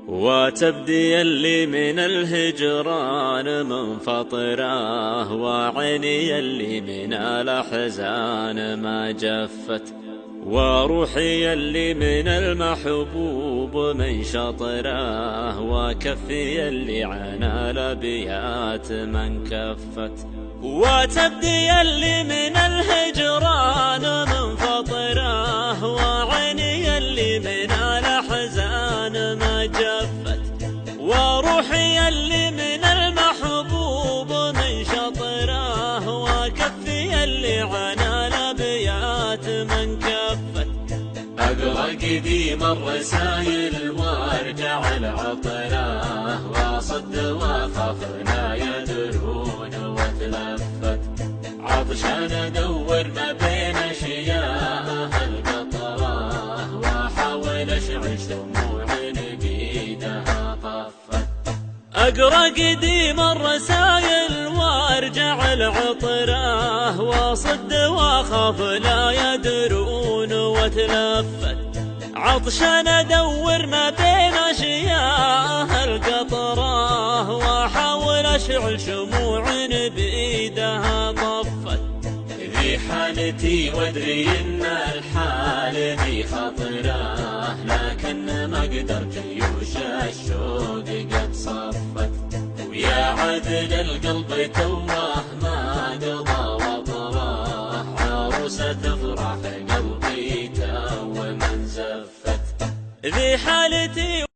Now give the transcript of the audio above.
وتبدي اللي من الهجران منفطره، وعيني اللي من الأحزان ما جفت، وروحي اللي من المحبوب من شطره، وكفي اللي عن الأبيات من كفت. وتبدي اللي من الهجران منفطره، وعيني اللي من الأحزان ما جفت، وروحي اللي من المحبوب من شطره، وكفي اللي عن الأبيات من كفت. أقرأ قديم الرسايل وارجع العطره، واصد واخاف لا يدرون واتلفت، عطشان ادور ما بين اشياء القطره، واحاول اشعل شموع بيدها طفت. أقرأ قديم الرسايل وارجع العطره، واصد واخاف لا يدرون واتلفت، عطشان ادور ما بين اشياء القطره، واحاول اشعل شموع بايدها طفت. ذي حالتي وادري ان الحال ذي خطره، لكن ما اقدر جيوش الشوق قد صفت، ويا عذل القلب توه ما قضى وطره، عروسة تفرح قلبي تو من زفت. ذي حالتي